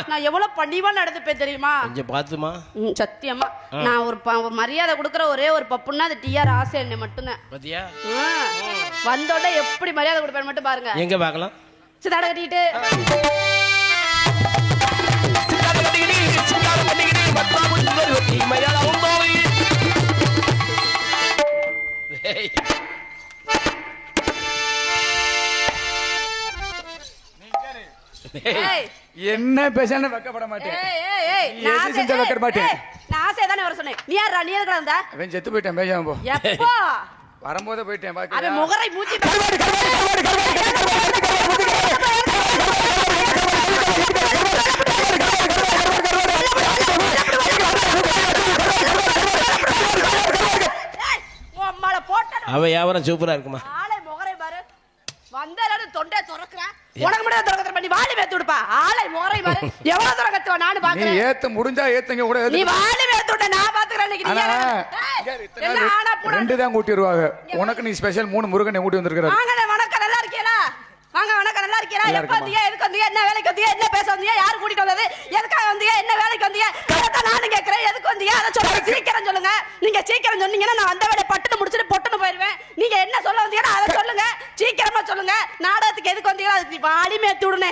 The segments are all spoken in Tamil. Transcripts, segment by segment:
நான் எவ்வளவு பணிவா நடந்துப்பேன் தெரியுமா? கொஞ்சம் பாத்துமா. சத்தியமா நான் ஒரு மரியாதை கொடுக்குற ஒரே ஒரு பப்புன்னா அது டிஆர் ஆசை என்ன மட்டும்தான். பாத்தியா? வந்தோட எப்படி மரியாதை கொடுப்பேன் மட்டும் பாருங்க. எங்க பார்க்கலாம்? சிதாட கட்டிட்டு என்ன பேசானே வைக்கப்பட மாட்டேன். வைக்க மாட்டேன். நான் ஆசையா தானே வர சொன்னேன். நீ யாரா? நீ எதுக்கு வந்த? அவன் செத்து போயிட்டான். பேசாம போ. எப்போ? வரும்போதே போயிட்டேன். அவன் முகரை மூஞ்சி அவ வியாபாரம் சூப்பரா இருக்குமா? ஆளை முகரை பாரு. வந்தாலும் தொண்டை துறக்குறேன். உனக்கு மட்டும் துறக்கற பண்ணி வாளி வேத்து விடுப்பா. ஆளை முகரை பாரு. எவ்வளவு துறக்கத்துவ நானு பாக்குறேன். நீ ஏத்த முடிஞ்சா ஏத்துங்க கூட. நீ வாளி வேத்து விட நான் பாத்துக்கறேன். நீ என்ன ஆனா போற. ரெண்டு தான் கூட்டிடுவாங்க. உனக்கு நீ ஸ்பெஷல் 3 முருகனை கூட்டி வந்திருக்காரு. வாங்க வணக்கம் நல்லா இருக்கீங்களா? வாங்க வணக்கம் நல்லா இருக்கீங்களா? எப்ப வந்தீங்க? எதுக்கு வந்தீங்க? என்ன வேலைக்கு வந்தீங்க? என்ன பேச வந்தீங்க? யார் கூட்டிட்டு வந்தது? எதுக்காக வந்தீங்க? என்ன வேலைக்கு வந்தீங்க? அதான் நானும் கேக்குறேன். எதுக்கு வந்தீங்க? அத சொல்லுங்க. சீக்கிரம் சொல்லுங்க. நீங்க சீக்கிரம் சொன்னீங்கன்னா நான் அந்த வேலைய பட்டுன்னு முடிச்சிட்டு பொட்டுன்னு போயிடுவேன். நீங்க என்ன சொல்ல வந்தீங்கன்னா அத சொல்லுங்க. சீக்கிரமா சொல்லுங்க. நாடகத்துக்கு எதுக்கு வந்தீங்க? அது வாளி மேத்தி விடுனே.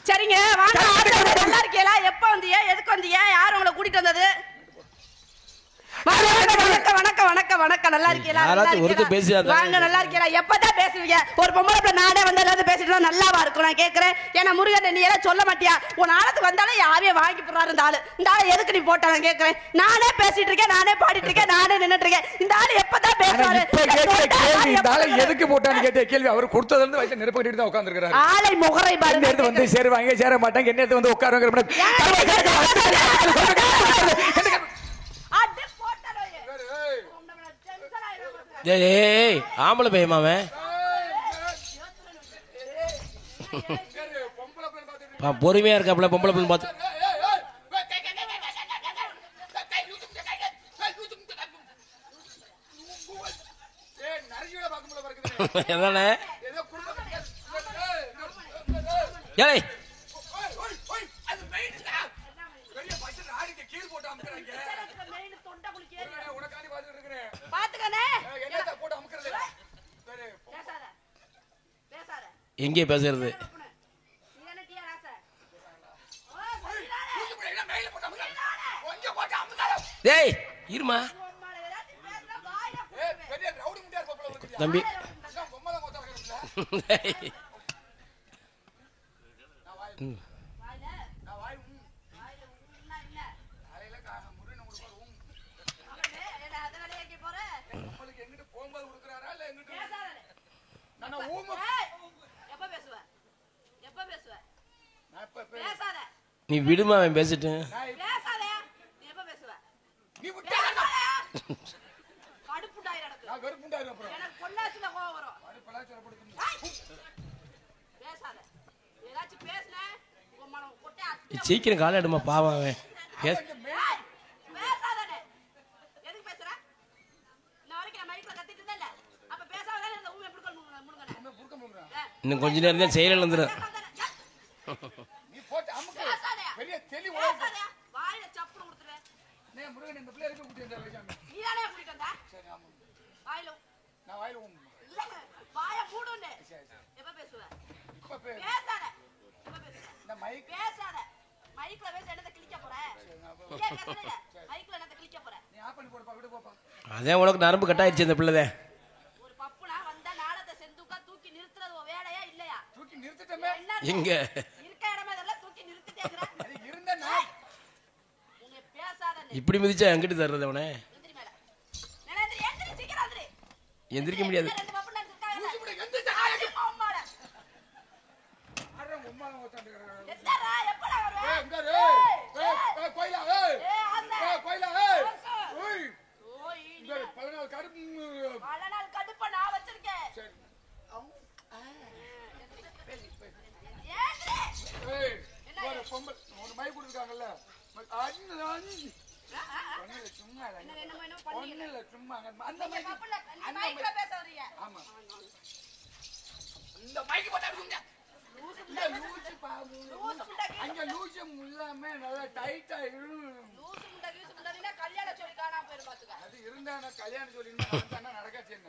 சரிங்க வாங்க. நல்லா இருக்கீங்களா? எப்ப வந்தீங்க? எதுக்கு வந்தீங்க? யார் உங்களை கூட்டிட்டு வந்தது? வணக்கம் வணக்கம் வணக்கம். நல்லா இருக்கீங்களா? வாங்க நல்லா இருக்கீங்களா? எப்பதான் பேசுவீங்க? ஒரு பொம்பளை நானே வந்து எல்லாரும் பேசிட்டு நல்லாவா இருக்கும்? நான் கேட்கறேன். ஏன்னா முருகன் நீ எல்லாம் சொல்ல மாட்டியா? உன் ஆளுக்கு வந்தாலும் யாரையும் வாங்கி போடுறாரு இந்த ஆளு. இந்த ஆளு எதுக்கு நீ போட்ட? நான் கேட்கறேன். நானே பேசிட்டு இருக்கேன், நானே பாடிட்டு இருக்கேன், நானே நின்னுட்டு இருக்கேன். இந்த ஆளு எப்பதான் பேசுவாரு? இந்த ஆளு எதுக்கு போட்டான்னு கேட்ட கேள்வி அவர் கொடுத்ததுல இருந்து வயசு நெருப்பு கட்டிட்டு தான் உட்கார்ந்திருக்காரு. ஆளை முகரை பாருங்க. எடுத்து வந்து சேருவாங்க சேர மாட்டாங்க. என்ன எடுத்து வந்து உட்காருவாங்க. ஏய் ஆம்பளை பையமாவன் பொறுமையா இருக்காப்ல. பொம்பளை பிள்ளை பார்த்து என்னண்ணே ஏய் எங்கே பேசுறது? டேய் இருமா தம்பி. நீ விடுமா அவன் பேசிட்டு. சீக்கிரம் கால எடுமா பாவம் அவன். இன்னும் கொஞ்ச நேரம் தான் செயல் வந்துடும். அதான் உனக்கு நரம்பு கட்டாயிருச்சு இந்த பிள்ளை. எங்க இப்படி மிதிச்சா எங்கிட்டு தர்றது? அவனை எந்திரிக்க முடியாது. அங்க லூசம் இல்லாம நல்லா டைட்டா அது இருந்தா நான் கல்யாணம் சொல்லிருந்தேன் நடக்காச்சு என்ன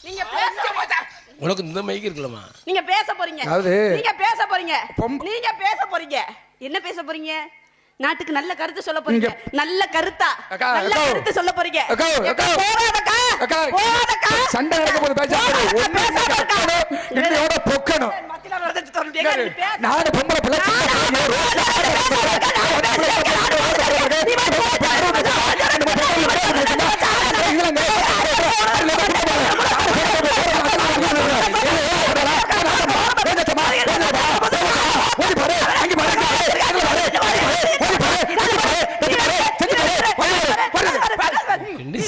நீங்க பேச உனக்கு இந்த மைக் இருக்கலாமா? நீங்க பேச போறீங்க. நீங்க பேச போறீங்க. நீங்க பேச போறீங்க. என்ன பேச போறீங்க? நாட்டுக்கு நல்ல கருத்து சொல்ல போறீங்க. நல்ல கருத்தா நல்ல கருத்து சொல்ல போறீங்க. போராடக்கா சண்டை நடக்க போது பேசாதே. இன்னையோட பொக்கணும். நானு பொம்பளை பிள்ளை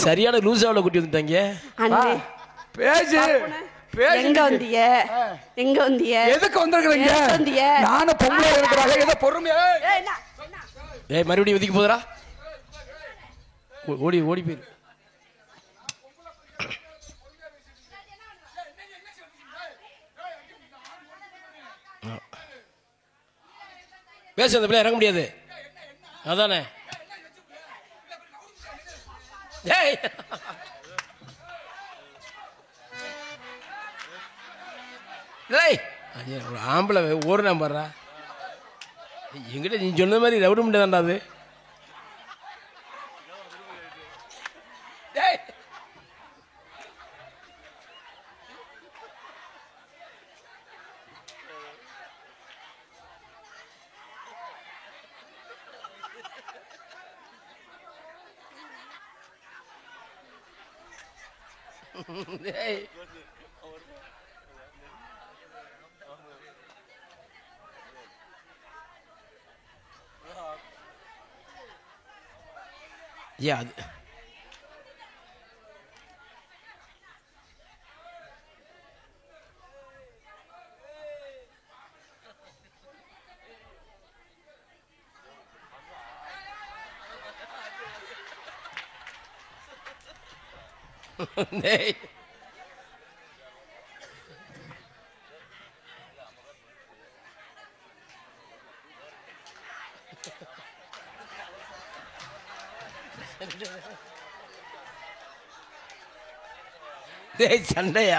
சரியான லூசாவுல குட்டி வந்துட்டாங்க. பேசு எங்க வந்தீங்க? எங்க வந்தீங்க? எதுக்கு வந்திருக்கீங்க? நானும் பொம்பளை இருக்கிறாங்க. ஏதோ பொறுமையா ஏய் மறுபடியும் ஒதுக்கி போதுடா. ஓடி ஓடி போயிரு. பேச அந்த பிள்ளை இறங்க முடியாது. அதானே ஒரு ஆம்பளை ஒரு நம்பர்றா எங்கிட்ட நீ சொன்ன மாதிரி ரவுடி முண்டை தான்டா அது. அது சண்டையா?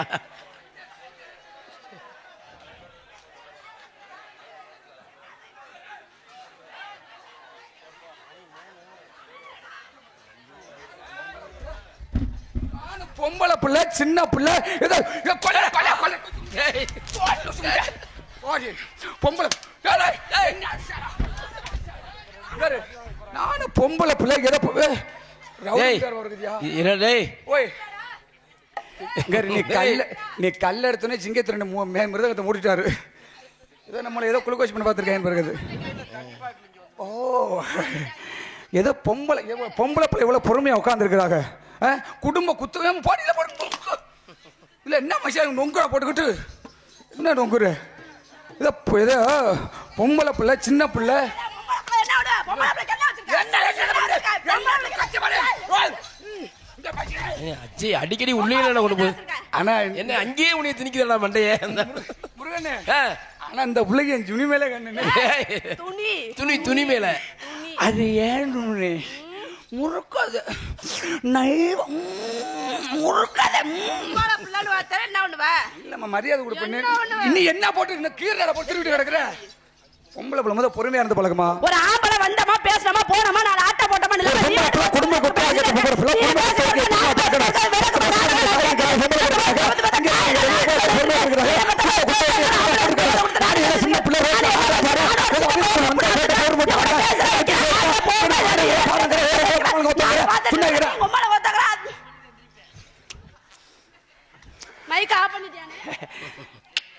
பொம்பளை பிள்ளை சின்ன பிள்ளை பொம்பளை நானும் பொம்பளை பிள்ளை நீ கல்ல எடுத்தோன்னே சிங்கத்து மிருதகத்தை மூடிட்டாரு. ஏதோ நம்மளை ஏதோ குளுக்கோஸ் பண்ணி பார்த்துருக்கேன் பிறகு. ஓ ஏதோ பொம்பளை பிள்ளை எவ்வளவு பொறுமையா உட்காந்துருக்குறாங்க. குடும்ப குத்து பாடியில போட்டு இல்ல என்ன மனுஷன் நொங்குறா போட்டுக்கிட்டு என்ன நொங்குற? ஏதோ பொம்பளை பிள்ளை சின்ன பிள்ளை அடிக்கடி உள்ளே கொண்டு போகுது. ஆனா என்ன அங்கேயே உன்னைய திணிக்கிறா மண்டைய முருகனே. ஆனா இந்த பிள்ளைக்கு என் துணி மேல கண்ணு துணி துணி மேல அது ஏன் முறுக்காது முறுக்காத இல்லம்மா மரியாதை கொடுப்பேன். இன்னும் என்ன போட்டு இன்னும் கீரை போட்டு திருவிட்டு கிடக்குற பொம்பளை பிள்ளை முதல் பொறுமையா இருந்து பழக்கமா. ஒரு ஆம்பளை வந்தமா பேசணுமா போனோமா நாலு ஆட்ட போட்டோமா குடும்ப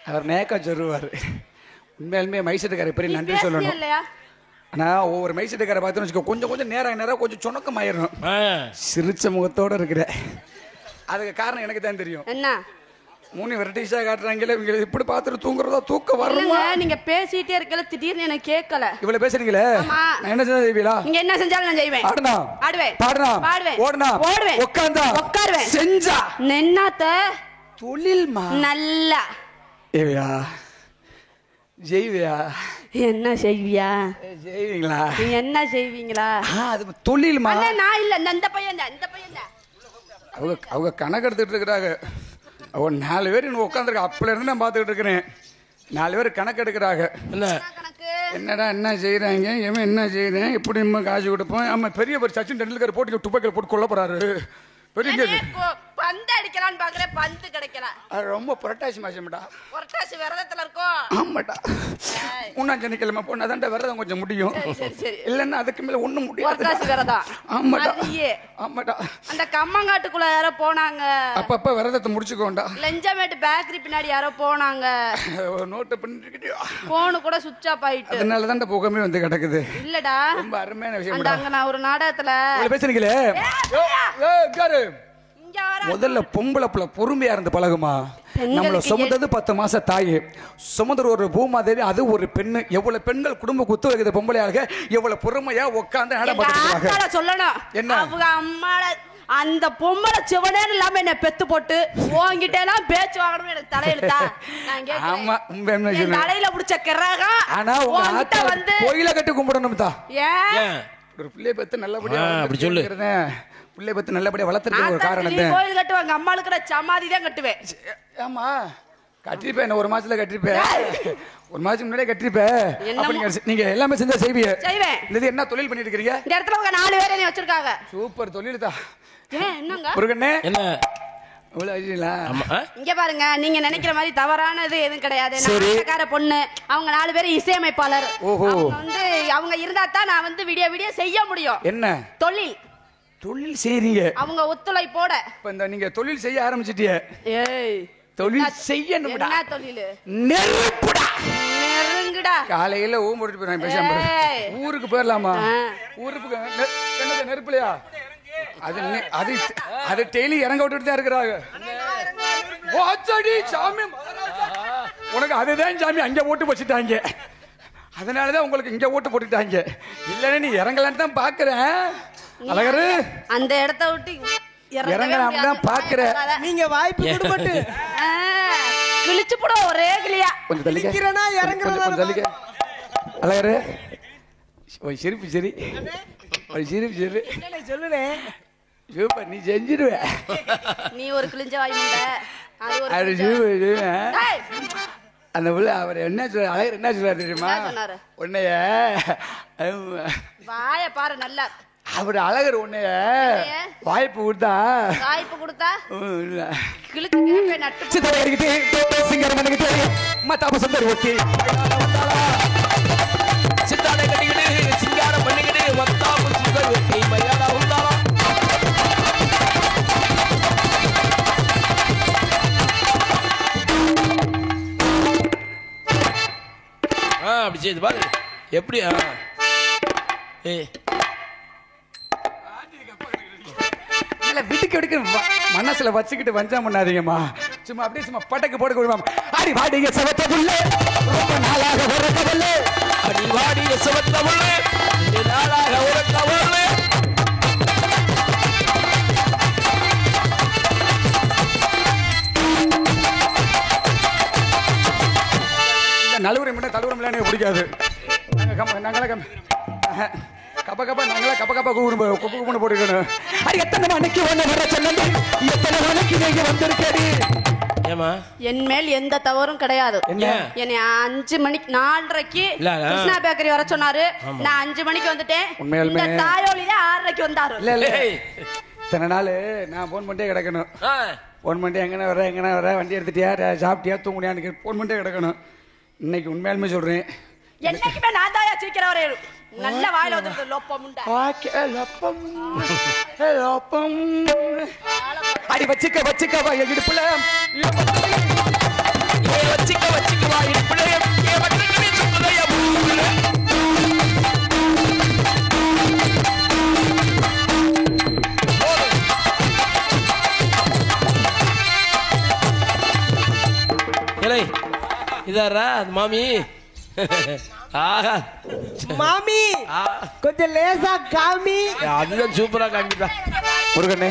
அவர் நேக்கா சொல்லுவாரு. உண்மையாலுமே மைசெட்டுக்கார பெரிய நன்றி சொல்லணும். ஆனா ஒவ்வொரு மைசெட்டுக்கார பார்த்தோன்னு வச்சுக்கோ கொஞ்சம் கொஞ்சம் நேரம் கொஞ்சம் சொணக்கம் ஆயிரும். சிரிச்ச முகத்தோட இருக்கிற அதுக்கு காரணம் எனக்கு தான் தெரியும். என்ன மூணு வெரைட்டிஸா காட்டுறாங்களே இவங்க இப்படி பார்த்துட்டு தூங்குறதா தூக்கம் வரல. நீங்க பேசிட்டே இருக்கல திடீர்னு எனக்கு கேட்கல. இவ்வளவு பேசுறீங்களே நான் என்ன செய்வீங்களா? நீங்க என்ன செஞ்சாலும் நான் செய்வேன். ஆடுனா ஆடுவேன், பாடுனா பாடுவேன், ஓடுனா ஓடுவேன், உட்கார்ந்தா உட்காருவேன், செஞ்சா நின்னாத்த தொழில்மா நல்லா ஏவியா ஜெய்வியா என்ன செய்வியா? ஜெய்வீங்களா? நீங்க என்ன செய்வீங்களா? அது தொழில்மா. நான் இல்ல, இந்த பையன் தான், இந்த பையன் தான். அவங்க கணக்கு எடுத்துட்டு இருக்கிறாங்க. அவங்க 4 பேர் இன்னும் உட்காந்துருக்க. அப்பல இருந்து நான் பார்த்துக்கிட்டு இருக்கிறேன். 4 பேர் கணக்கு எடுக்கிறாங்க. என்னடா என்ன செய்யறாங்க, இவன் என்ன செய்யறேன், எப்படி நம்ம காசு கொடுப்போம். ஆமா, பெரிய சச்சின் டெண்டுல்கர் போட்டு துப்பாக்கியில் போட்டு கொல்ல போறாரு. பந்து அடிக்கலான்னு பாக்குறேன், பந்து கிடைக்கல. அது ரொம்ப புரட்டாசி மாசம்டா. புரட்டாசி விரதத்துல இருக்கோம். ஆமாடா, 3ஆம் சனிக்கிழமை போனாதான்டா விரதம் கொஞ்சம் முடியும். இல்லன்னா அதுக்கு மேல ஒண்ணும் முடியாது. புரட்டாசி விரதம். ஆமாடா ஆமாடா. அந்த கம்மங்காட்டுக்குள்ள யாரோ போனாங்க. அப்பப்ப விரதத்தை முடிச்சுக்கோண்டா. லெஞ்சமேட்டு பேக்கரி பின்னாடி யாரோ போனாங்க. நோட்டு பண்ணிக்கிட்டியா? போன் கூட சுவிட்ச் ஆஃப் ஆயிட்டு. அதனாலதான் புகமே வந்து கிடக்குது. இல்லடா, ரொம்ப அருமையான விஷயம். அங்க நான் ஒரு நாடகத்துல பேசுறீங்களே. முதல்ல பொம்பளை பிள்ளை பொறுமையா இருந்து பழகுமா. நம்மள சுமந்தது 10 மாச தாய், சுமந்தர் ஒரு பூமாதேவி, அது ஒரு பெண்ணு. எவ்வளவு பெண்கள் குடும்ப குத்து வைக்கிற பொம்பளையாக எவ்வளவு பொறுமையா உட்கார்ந்து நாடகம் சொல்லணும். என்ன அவங்க அம்மால அந்த பொம்பளை சிவனேன்னு இல்லாம என்ன பெத்து போட்டு உன்கிட்ட எல்லாம் பேச்சு வாங்கணும் எனக்கு தலையெழுத்தா? ஆமா, தலையில புடிச்ச கிரகம். ஆனா உங்க வந்து கோயில கட்டி கும்பிடணும் தான். ஏன் ஒரு பிள்ளை பெத்து நல்லபடியா அப்படி சொல்லுங்க. பிள்ளை பத்தி நல்லபடியா வளர்த்துருக்க ஒரு காரணம். கோயில் கட்டுவாங்க, அம்மா இருக்கிற சமாதி தான் கட்டுவேன். ஆமா, கட்டிருப்பேன். 1 மாசத்துல கட்டிருப்பேன். 1 மாசத்துக்கு முன்னாடியே கட்டிருப்பேன். நீங்க எல்லாமே செஞ்சா செய்வீங்க. செய்வேன். இது என்ன தொழில் பண்ணிட்டு இருக்கீங்க? இந்த இடத்துல உங்க 4 பேரை வச்சிருக்காங்க. சூப்பர் தொழில் தான். என்னங்க முருகனே, என்ன இங்க பாருங்க, நீங்க நினைக்கிற மாதிரி தவறானது எதுவும் கிடையாது. நாடகக்கார பொண்ணு, அவங்க 4 பேரும் இசையமைப்பாளர். வந்து அவங்க இருந்தா தான் நான் வந்து விடிய விடிய செய்ய முடியும். என்ன தொழில் செய்றீங்க? அவங்க ஒத்துழைப்போட. இப்ப இந்த நீங்க தொழில் செய்ய ஆரம்பிச்சிட்டீங்க. ஏய், தொழில் செய்யணும்டா. என்ன தொழில்? நெருப்புடா. நெருங்குடா. காலையில ஓம்போட்டு போறேன். பேசாம ஊருக்கு போயிரலாமா? ஊருக்கு என்னது நெருப்புலையா? அது டெய்லி இறங்க விட்டுட்டு தான் இருக்கிறாங்க. சாமி, உனக்கு அதுதான் சாமி அங்க ஓட்டு வச்சுட்டாங்க. அதனாலதான் உங்களுக்கு இங்க ஓட்டு போட்டுட்டாங்க. இல்லன்னா நீ இறங்கலான்னு தான் பாக்குறேன். அழகரு அந்த இடத்த விட்டு இறங்கலாம் தான் பாக்குறேன். நீங்க வாய்ப்பு கொடுப்பட்டு கிழிச்சு போட ஒரே கிளியா கொஞ்சம் தள்ளிக்கிறேனா இறங்குறதா கொஞ்சம் தள்ளிக்க. அழகரு ஓய் சிரிப்பு சரி, ஓய் சிரிப்பு சரி. என்ன சொல்லுனே? சூப்பர், நீ செஞ்சிடுவ. நீ ஒரு கிழிஞ்ச வாய் முண்டை. அது ஒரு அந்த புள்ள அவர் என்ன சொல்ற, அழகர் என்ன சொல்றாரு தெரியுமா? உன்னைய வாய பாரு நல்லா. அவர் அழகர் உன்னைய வாய்ப்பு கொடுத்தா அப்படி செய்து பாரு எப்படி. வீட்டுக்கு எடுக்க மனசுல வச்சுக்கிட்டு வஞ்சம் பண்ணாதீங்கம்மா. சும்மா அப்படியே சும்மா பட்டக்கு போட கொடுமா. அடி வாடிய சவத்த புள்ளே, ரொம்ப நாளாக உறக்க புள்ளே. அடி வாடிய சவத்த புள்ளே, ரொம்ப நாளாக உறக்க புள்ளே. இந்த நலுவரை மட்டும் தலுவரம் எனக்கு பிடிக்காது. நாங்களே கப்ப கப்ப நாங்களே கப்ப கப்ப கூப்பிட்டு போட்டுக்கணும். அது எத்தனை மணிக்கு ஒண்ணு வர சொல்லுங்க, எத்தனை மணிக்கு நீங்க வந்திருக்கடி. ஏமா என் மேல் எந்த தவறும் கிடையாது. என்னை 5 மணிக்கு 4:30க்கு கிருஷ்ணா பேக்கரி வர சொன்னாரு. நான் 5 மணிக்கு வந்துட்டேன். இந்த தாயோலில 6:30க்கு வந்தாரு. இல்ல இத்தனை நாள் நான் போன் பண்ணிட்டே கிடக்கணும். போன் பண்ணிட்டு எங்கன வர வண்டி எடுத்துட்டியா, சாப்பிட்டியா, தூங்குனியான்னு போன் பண்ணிட்டே கிடக்கணும். இன்னைக்கு உண்மையாலுமே சொல்றேன், என்னைக்குமே நான் தாயா சீக்கிரம் வரேன். நல்ல வாயில வந்து லோப்பமுண்டா. அடி வச்சுக்க வச்சுக்க வா இடுப்புல, வச்சுக்க வச்சுக்க வா இடுப்புல. இதாரா அது மாமி. மாமி கொஞ்சம் லேசா காமி. அதுதான் சூப்பரா காமிப்பா. முருகனே,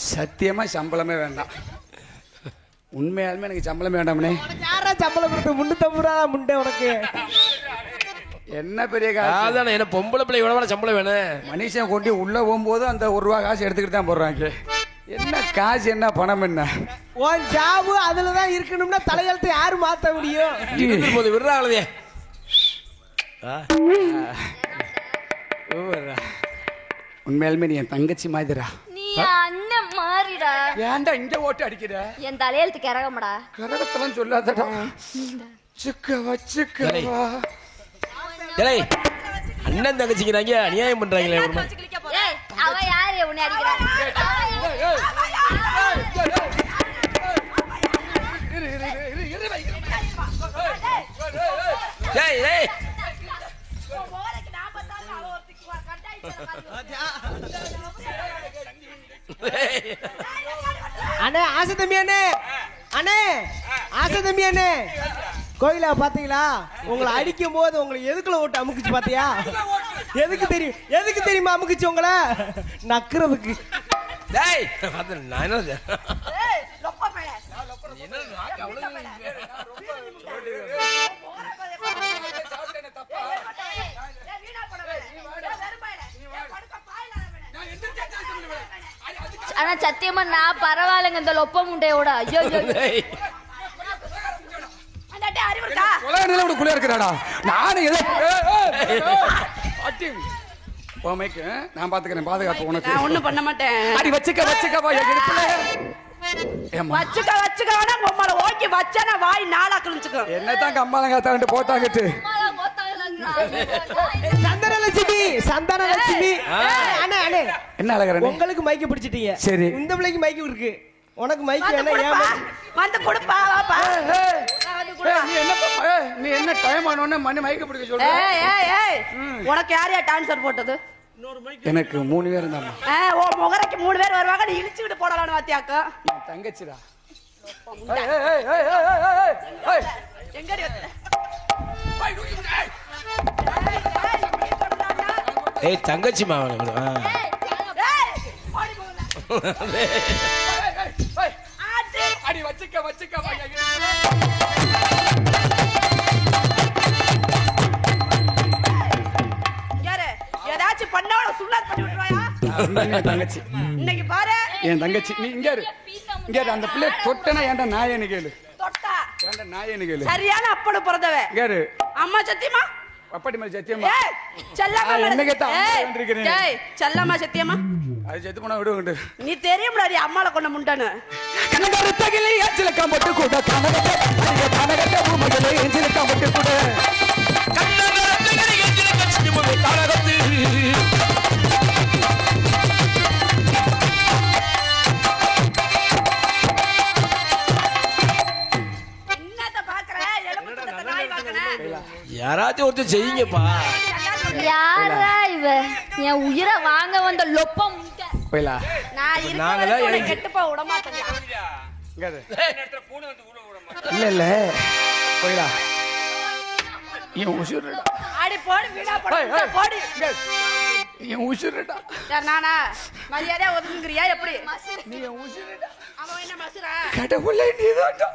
சத்தியமா சம்பளமே வேண்டாம். உண்மையாலுமே எனக்கு சம்பளம் வேண்டாமனே. உனக்கு யாரா சம்பளம் கொடுத்து 350 ரூபா முண்டை உனக்கு? என்ன பெரிய காசு அதானே, என்ன பொம்பளை பிள்ளை எவ்வளோ சம்பளம் வேணும்? மனுஷன் கொண்டு உள்ள போகும்போது அந்த 1 ரூபா காசு எடுத்துக்கிட்டு தான் போடுறாங்க. என்ன காசு என்ன பணம் என்ன? உன் ஜாபு அதுல தான் இருக்கணும்னா தலையெழுத்து யாரு மாத்த முடியும்? போது விடுறாங்களே. உண்மையாலுமே நீ என் தங்கச்சி மாதிரிடா. நீ அண்ணன் மாறிடா. ஏன்டா இங்க ஓட்டு அடிக்கிற? என் தலையெழுத்து கரகமடா. கரகத்தெல்லாம் சொல்லாதடா. வச்சுக்கவா டேய், அண்ணன் தங்கச்சிக்கிறாங்க, அநியாயம் பண்றாங்களே. ஏய், அவ யாரு உன்னை அடிக்கிறா? டேய் டேய், அண்ணே ஆசை தம்பி அண்ணே, அண்ணே ஆசை தம்பி அண்ணே, கோயிலா பாத்தீங்களா? உங்களை அடிக்கும் போது உங்களை எதுக்குள்ள ஓட்டு அமுக்குச்சு பாத்தியா? எதுக்கு தெரியுமா அமுக்குச்சு உங்களை? நக்குறதுக்கு. டேய் அது நான் என்ன ஆனா சத்தியமா நான் பரவாயில்லைங்க இந்த லொப்ப முண்டையோட. ஐயோ குளியா இருக்கிறாடா. நானும் நான் பாத்துக்கிறேன், பாதுகாப்பு உனக்கு. நான் ஒண்ணும் பண்ண மாட்டேன். அடி வச்சுக்க ஓகே வச்சா வாய் நாளா கிழிச்சுக்கோ. என்னதான் கம்மாலங்க தாண்டு போட்டாங்கட்டு. சந்தான லட்சுமி அண்ணே அண்ணே என்ன அழகற? உங்களுக்கு மைக்க பிடிச்சிட்டீங்க. சரி, இந்த பிள்ளைக்கு மைக்கு இருக்கு, உனக்கு மைக் என்ன? வந்து கொடுப்பா வாப்பா. நீ என்ன டைம் ஆனோனே மண்ணு மைக்க பிடிக்க சொல்ற? உனக்கு யாரையா டான்சர் போட்டது? எனக்கு 3 பேர் இருந்தாங்க. ஓ முகரைக்கு 3 பேர் வருவாங்க, நீ இழுச்சு விட்டு போடலாம்னு வாத்தியாக்கா. என் தங்கச்சிடா. எங்கடி வந்த? ஏய் தங்கச்சி மாவன அடி வச்சுக்க யாரு ஏதாச்சும் பண்ணவள சுண்ணாத் பண்ணி விட்டுறாயா? தங்கச்சி இன்னைக்கு பாரு என் தங்கச்சி. நீ இங்க அந்த பிள்ளை தொட்டனா ஏன்டா நாயேன்னு கேளு. தொட்டா ஏன்டா நாயேன்னு கேளு. சரியான அப்பட பிறந்தவ. யாரு? அம்மா சத்தியமா? அப்படி மேல சத்தியமா? ஏய் செல்லம்மா என்ன கேட்டா வந்திருக்கேன். ஏய் செல்லம்மா சத்தியமா? அது செத்து போனா விடுங்க. நீ தெரியும்டா அம்மால கொண்ட முண்டனு. கனகரத்தகிலே ஏஞ்சலக்கா போட்டு கூட கனகரத்த பூமகளே ஏஞ்சலக்கா போட்டு கூட கனகரத்தகிலே ஏஞ்சலக்கா சிம்மமே காலகத்து. யாராச்சும் ஒருத்தர் செய்யுங்கப்பா. யாரா இவ? என் உயிரை வாங்க வந்த லொப்ப முண்டை. போய்லா. நான் இருக்கறத கெட்டுப்ப விட மாட்டேன். இல்ல போய்லா. என் உசுருடா. ஆடி போடு வீடா போடு. என் உசுருடா. நானா மரியாதையா ஒதுங்குறியா எப்படி? நீ என் உசுருடா. அவன் என்ன மசுரா? கடவுளே நீதான்டா.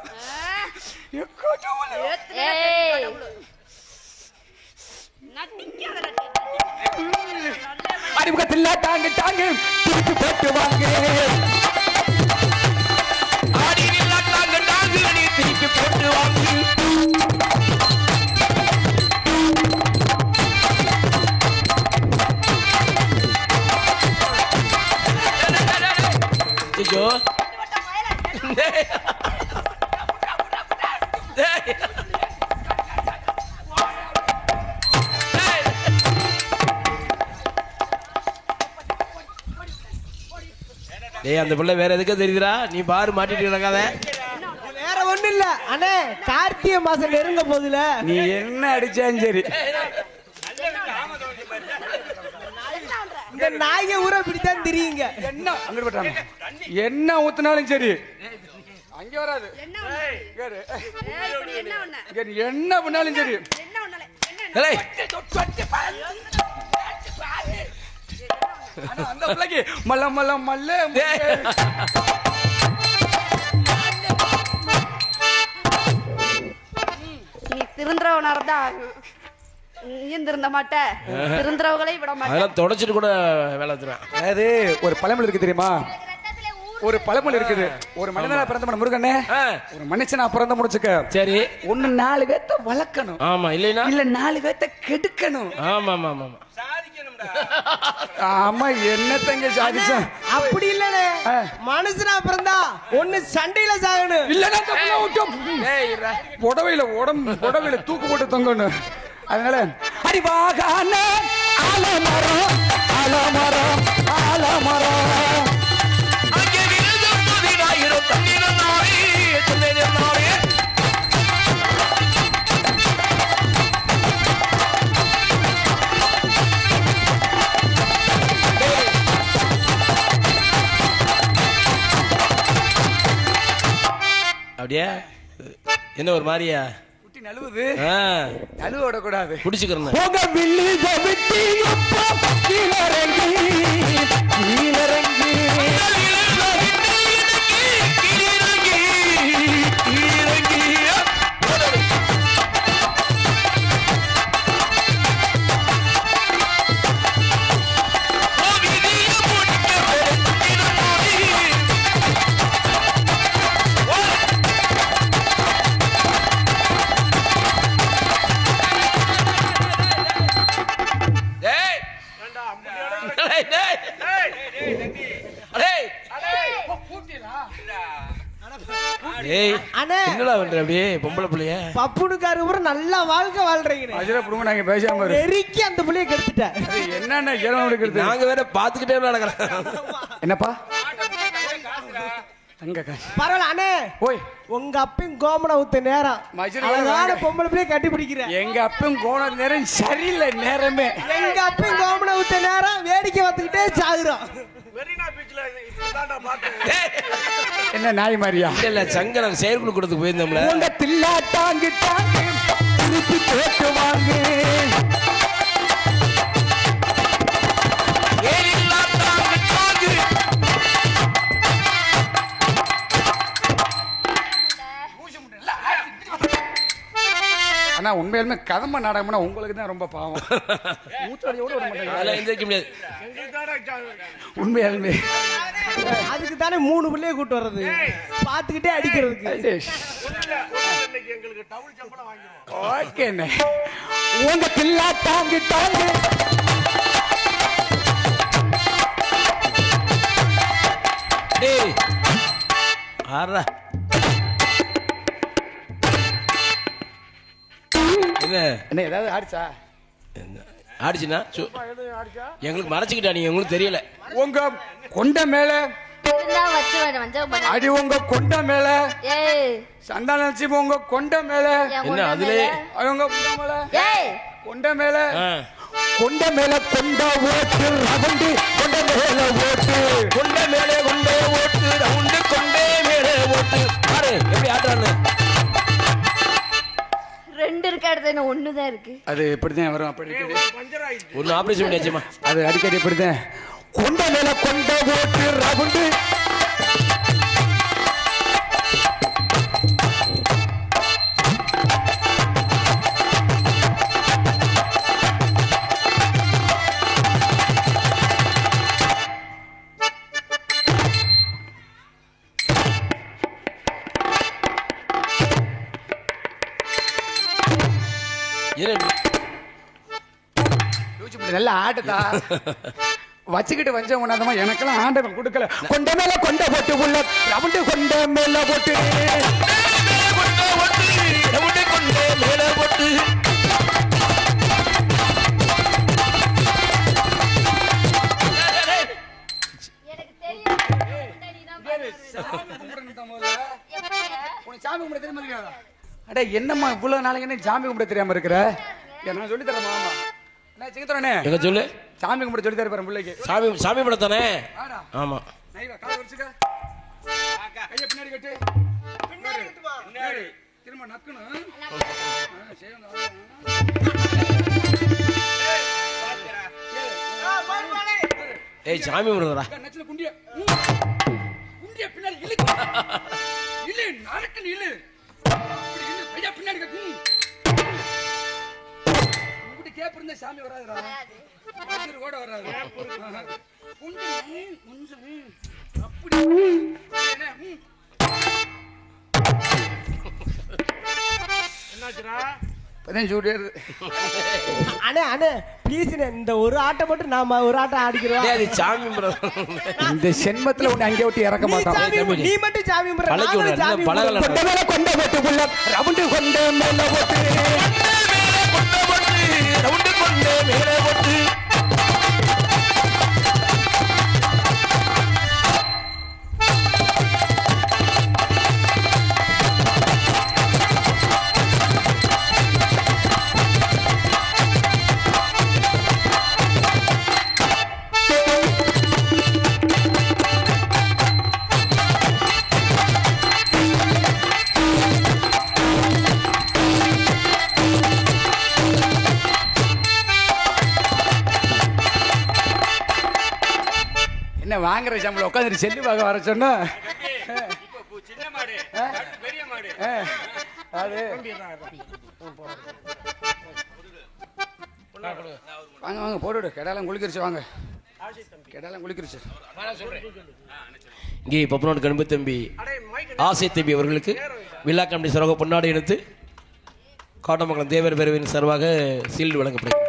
கடவுளே. ஏய் அறிமுகத்தில் டாங்கு திருப்பி போட்டு வாங்க. திருப்பி போட்டு வாங்க. ஐயோ டேய், அந்த பிள்ளை வேற எதுக்கா தெரியுதுடா? நீ பாரு மாட்டிட்டு கிடக்காத. வேற ஒண்ணு இல்ல அண்ணே, கார்த்திகை மாசம் நெருங்க போதுல. நீ என்ன அடிச்சாலும் சரி, இந்த நாயை ஊரை பிடித்தான் தெரியுங்க. என்ன அங்க போட்டாங்க, என்ன ஊத்துனாலும் சரி அங்க வராது. என்ன பண்ணாலும் சரி அந்த பிள்ளைக்கு மல்ல மல்ல மல்ல எவ்வளவு நேரம் தான் இருந்திருந்த மாட்டேன், இருந்தவங்களை விட மாட்டேன். அதெல்லாம் தொடச்சிட்டு கூட வேலை தரேன். அதாவது ஒரு பழமொழி இருக்கு தெரியுமா? ஒரு பழமொழி இருக்குது. ஒரு மனிதனா பிறந்த முருகனே, ஒரு மனுஷனா பிறந்த முடிச்சுக்க. சரி, ஒன்னு 4 பேத்த வளர்க்கணும். ஆமா, இல்லைன்னா இல்ல 4 பேத்த கெடுக்கணும். ஆமா ஆமா ஆமா ஆமா, என்னத்தங்க சாதிச்ச? அப்படி இல்லனே, மனுஷனா பிறந்தா ஒன்னு சண்டையில சாகணும், இல்லன்னா புடவையில தூக்கு போட்டு தொங்கணும். அதனால அடிவாகான ஆலமரம் ஆலமரம் ஆலமரம் அப்படியே என்ன ஒரு மாதிரியா குட்டி நழுவுது, நழுவ விடக்கூடாது, குடிச்சுக்கிறேன். என்னடா பண்ற அப்படியே பொம்பளை பிள்ளைய? பப்புனுக்காரு கூட நல்லா வாழ்க்கை வாழ்றீங்க. நாங்க பேசாம நெருக்கி அந்த பிள்ளைய கெடுத்துட்டேன். என்னென்ன எடுக்கிறது? நாங்க வேற பாத்துக்கிட்டே நடக்கிறோம். என்னப்பா தங்க காசு பரவாயில்ல அண்ணே. ஓய், உங்க அப்பன் கோமண ஊத்த நேரம் அழகான பொம்பளை பிள்ளைய கட்டி பிடிக்கிறேன். எங்க அப்பன் கோமண நேரம் சரியில்லை நேரமே. எங்க அப்பன் கோமண ஊத்த நேரம் வேடிக்கை பார்த்துக்கிட்டே சாகுறோம். என்ன நாய் மாதிரியா? இல்ல சங்கர செயற்குழு கொடுத்து போயிருந்தோம்ல. உங்க தில்லா தாங்கு தாங்கு திருப்பி போட்டு வாங்க. ஆனா உண்மையிலுமே கதம்ப நாடகம்னா உங்களுக்கு தான் ரொம்ப பாவம். உண்மையாலுமே அதுக்கு தானே 3 பிள்ளைய கூட்டு வர்றது, பாத்துக்கிட்டே அடிக்கிறதுக்கு. ஓகேண்ணே, உங்க தில்லா தாங்கு தாங்கு ஆறா என்ன ஏதாவது ஆடிச்சா? ஆடிச்சுன்னா எங்களுக்கு மறைச்சிக்கிட்டா நீங்க, உங்களுக்கு தெரியல. உங்க கொண்ட மேல அடி, உங்க கொண்ட மேல சந்தான உங்க கொண்ட மேல என்ன அதுல அவங்க கொண்ட மேல கொண்ட மேல கொண்ட ஓட்டு ரவுண்டு கொண்ட மேல ஓட்டு கொண்ட மேலே கொண்டே ஓட்டு ரவுண்டு கொண்டே மேலே ஓட்டு. பாரு எப்படி ஆடுறான்னு. 2 இருக்க இடத்துல 1 தான் இருக்கு. அது எப்படிதான் வரும்? அப்படி ஒன்னு ஆபரேஷன் பண்ணியாச்சுமா. அது அடிக்கடி எப்படிதான் கொண்ட மேல கொண்ட ஓட்டு ரவுண்டு. நல்ல ஆட்டத்தா வச்சுக்கிட்டு வஞ்சம் பண்ணாதமா, எனக்கெல்லாம் ஆண்டவன் கொடுக்கல. கொண்ட மேல கொண்ட போட்டு உள்ள ரவுண்டு கொண்ட மேல போட்டு கொண்டே மேலே போட்டு. சாமி கும்பிட தெரியுமா? அட என்னம்மா இவ்வளவு நாளைக்கு என்ன சாமி கும்பிட தெரியாம இருக்கிற? நான் சொல்லி தரேன் மாமா. என்ன சிங்கத்தரனே எங்க சொல்லு, சாமி கும்பிட சொல்லி தர பாரு பிள்ளைக்கு. சாமி கும்பிட தானே? ஆமா. கையை பின்னாடி கட்டு, திரும்ப நக்கணும். ஏய் சாமி கும்பிடுறா. குண்டிய பின்னாடி இழு, இழு, நாளைக்கு இழு, கையா பின்னாடி கட்டு. கேப் இருந்த சாமி வராதுடா. வஜ்ரு கூட வராது. அப்படி என்னாச்சுடா? அண்ணே அண்ணே ப்ளீஸ் இந்த ஒரு ஆட்டம் மட்டும் நாம ஒரு ஆட்டம் ஆடிக்கிறோம். அது சாமி இந்த சென்மத்துல உன்னை அங்கே விட்டு இறக்க மாட்டான். நீ மட்டும் சாமி பழகல கொண்ட வெட்டுக்குள்ள ரவுண்டு கொண்ட மேல போட்டு ரவுண்டு கொண்டு மேலே போட்டு என்ன வாங்குற சம்பளம் உட்காந்துட்டு செல்லு பார்க்க வர சொன்னா அது வாங்க வாங்க போட்டு கெடாலாம் குளிக்கிருச்சு வாங்க கெடாலாம் குளிக்கிருச்சு. இங்கே பப்பனோடு கண்பு தம்பி ஆசை தம்பி அவர்களுக்கு விழா கமிட்டி சார்பாக பொன்னாடை எடுத்து காட்டமங்கலம் தேவர் பேரவையின் சார்பாக சீல்டு வழங்கப்படுகிறது.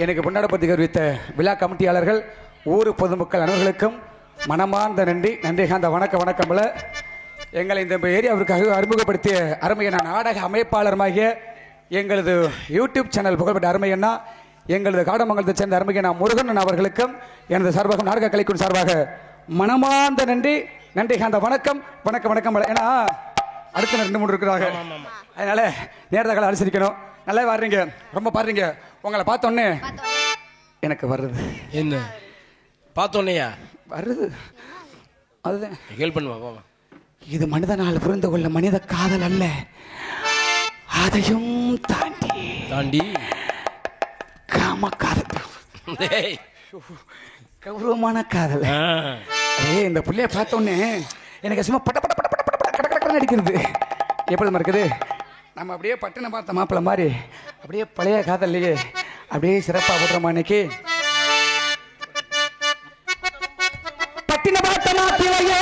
எனக்கு பொன்னாடப்பட்டி கருவித்த விழா கமிட்டியாளர்கள் ஊர் பொதுமக்கள் அனைவர்களுக்கும் மனமார்ந்த நன்றி. நன்றிகாந்த வணக்கம்ல எங்களை இந்த ஏரியாவிற்காக அறிமுகப்படுத்திய அருமையான நாடக அமைப்பாளருமாகிய எங்களது யூடியூப் சேனல் புகழ்பெற்ற அருமையண்ணா எங்களது காடமங்கலத்தை சேர்ந்த அருமையண்ணா முருகன் அவர்களுக்கும் எனது சார்பாக நாடக கலைக்குழு சார்பாக மனமார்ந்த நன்றி. நன்றிகாந்த வணக்கம். ஏன்னா அடுத்த 2-3 இருக்கிறாங்க, அதனால நேரத்தை அனுசரிக்கணும். நல்லா வர்றீங்க, ரொம்ப பாடுறீங்க. உங்களை பார்த்தோன்னே எனக்கு வருது. என்ன பார்த்தோன்னையா வருது? அதுதான் ஹெல்ப் பண்ணுவா. இது மனிதனால் புரிந்து கொள்ள மனித காதல் அல்ல, அதையும் தாண்டி காம காதல், கௌரவமான காதல். இந்த புள்ளைய பார்த்தோன்னே எனக்கு சும்மா பட்ட பட்ட பட்ட பட்ட பட்ட கட கடன்னு அடிக்கிறது. எப்படி இருக்குது? நம்ம அப்படியே பட்டணம் பார்த்த மாப்பிள்ள மாதிரி அப்படியே பழைய காதல்லையே அப்படியே சிறப்பாக போடுறோமா இன்னைக்கு. பட்டினம் பார்த்த மாப்பிள்ளையே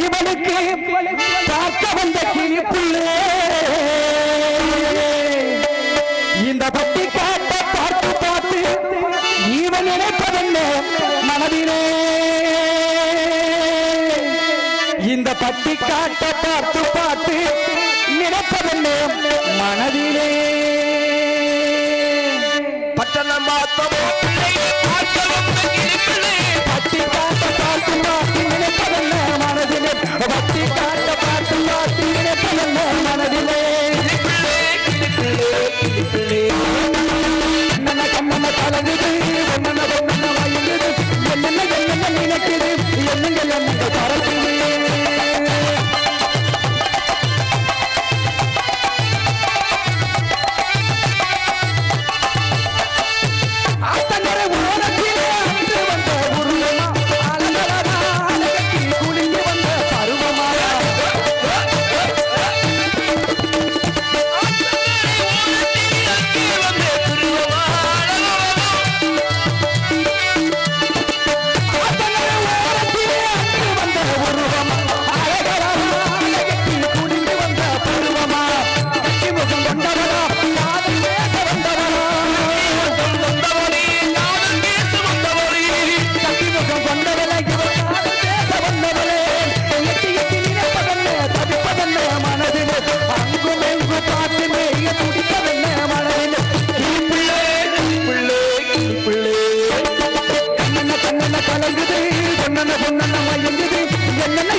இவனுக்கு பார்க்க வந்த கிளிப்புள்ளே, இந்த பட்டி காட்ட பார்த்து இவன் நினைப்பதென்ன மனதிலே, இந்த பட்டி காட்ட பார்த்து நினைப்பதென்ன மனதிலே. பட்டணம் பார்த்தோம் பட்டி காட்ட பார்த்து நினைப்பதென்ன மனதிலே, பட்டி காட்ட பார்த்து நினைப்பதென்ன மனதிலே. கண்ணன கலங்குது ஒன்னன வாயுங்குது, என்னென்ன நினைக்குது, என்னங்க பறக்குது. கலங்குது பொன்னன வாயுங்குது, என்னென்ன